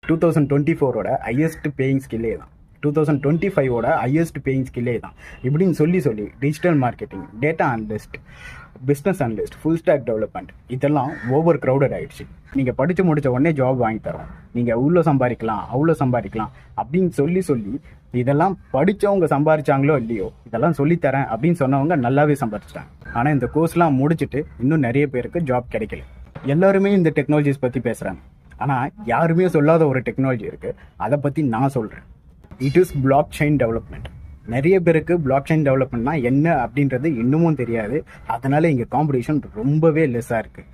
2024ஓட highest paying ஸ்கில்லே தான். 2025ஓட highest paying ஸ்கில்லே தான். இப்படின்னு சொல்லி digital marketing, data analyst, business analyst, full stock development இதெல்லாம் ஓவர் க்ரௌடட் ஆகிடுச்சு. நீங்கள் படித்து முடித்த உடனே ஜாப் வாங்கி தரோம், நீங்கள் இவ்வளோ சம்பாதிக்கலாம் அவ்வளோ சம்பாதிக்கலாம் அப்படின்னு சொல்லி இதெல்லாம் படித்தவங்க சம்பாதிச்சாங்களோ இல்லையோ இதெல்லாம் சொல்லித்தரேன் அப்படின்னு சொன்னவங்க நல்லாவே சம்பாதிச்சிட்டாங்க. ஆனால் இந்த கோர்ஸ்லாம் முடிச்சுட்டு இன்னும் நிறைய பேருக்கு ஜாப் கிடைக்கல. எல்லாருமே இந்த டெக்னாலஜிஸ் பற்றி பேசுகிறாங்க, ஆனால் யாருமே சொல்லாத ஒரு டெக்னாலஜி இருக்குது. அதை பற்றி நான் சொல்கிறேன். It is block chain development. நிறைய பேருக்கு பிளாக் செயின் டெவலப்மெண்ட்னா என்ன அப்படின்றது இன்னமும் தெரியாது. அதனால் இங்கே காம்படிஷன் ரொம்பவே லெஸ்ஸாக இருக்குது.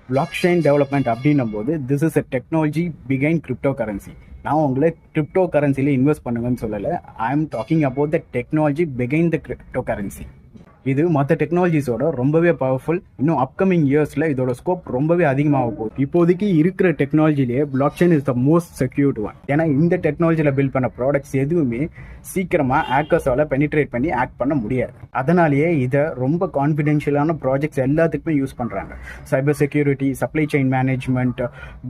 பிளாக் செயின் டெவலப்மெண்ட் அப்படின்னும் போது திஸ் இஸ் அ டெக்னாலஜி பிகைன் கிரிப்டோ கரன்சி. நான் உங்களை கிரிப்டோ கரன்சியில் இன்வெஸ்ட் பண்ணுங்கன்னு சொல்லலை. I am talking about the technology பிகைன் த கிரிப்டோ கரன்சி. இது மற்ற டெக்னாலஜிஸோட ரொம்பவே பவர்ஃபுல். இன்னும் அப்கமிங் இயர்ஸில் இதோட ஸ்கோப் ரொம்பவே அதிகமாக போகுது. இப்போதைக்கு இருக்கிற டெக்னாலஜிலேயே block chain is the most secured one. ஏன்னா இந்த டெக்னாலஜியில் பில்ட் பண்ண ப்ராடக்ட்ஸ் எதுவுமே சீக்கிரமாக ஹேக்கர்ஸால் பெனிட்ரேட் பண்ணி ஆக்ட் பண்ண முடியாது. அதனாலேயே இதை ரொம்ப கான்ஃபிடென்ஷியலான ப்ராஜெக்ட்ஸ் எல்லாத்துக்குமே யூஸ் பண்ணுறாங்க. Cyber security, supply chain management,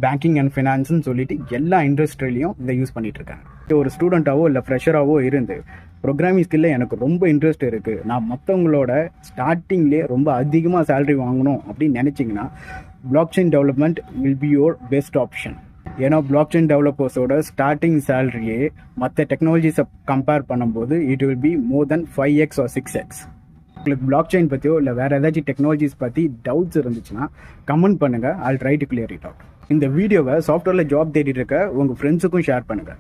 banking and ஃபினான்ஸ்னு சொல்லிட்டு எல்லா இண்டஸ்ட்ரியிலையும் இதை யூஸ் பண்ணிட்டு இருக்காங்க. ஒரு ஸ்டூடெண்ட்டாவோ இல்லை ஃப்ரெஷராகவோ இருந்து ப்ரோக்ராமிங் ஸ்கில்ல எனக்கு ரொம்ப இன்ட்ரெஸ்ட் இருக்குது, நான் மற்றவங்களோட ஸ்டார்டிங்லேயே ரொம்ப அதிகமாக சேலரி வாங்கணும் அப்படின்னு நினச்சிங்கன்னா block chain development will be your best option. ஏன்னா பிளாக் செயின் டெவலப்பர்ஸோட ஸ்டார்டிங் சேலரியே மற்ற டெக்னாலஜிஸை கம்பேர் பண்ணும்போது it will be more then 5x or 6x. உங்களுக்கு பிளாக் செயின் பற்றியோ இல்லை வேறு ஏதாச்சும் டெக்னாலஜிஸ் பற்றி டவுட்ஸ் இருந்துச்சுன்னா கமெண்ட் பண்ணுங்கள். I'll try to clear it out. இந்த வீடியோவை சாஃப்ட்வேரில் ஜாப் தேடிட்டு இருக்க உங்கள் ஃப்ரெண்ட்ஸுக்கும் ஷேர் பண்ணுங்கள்.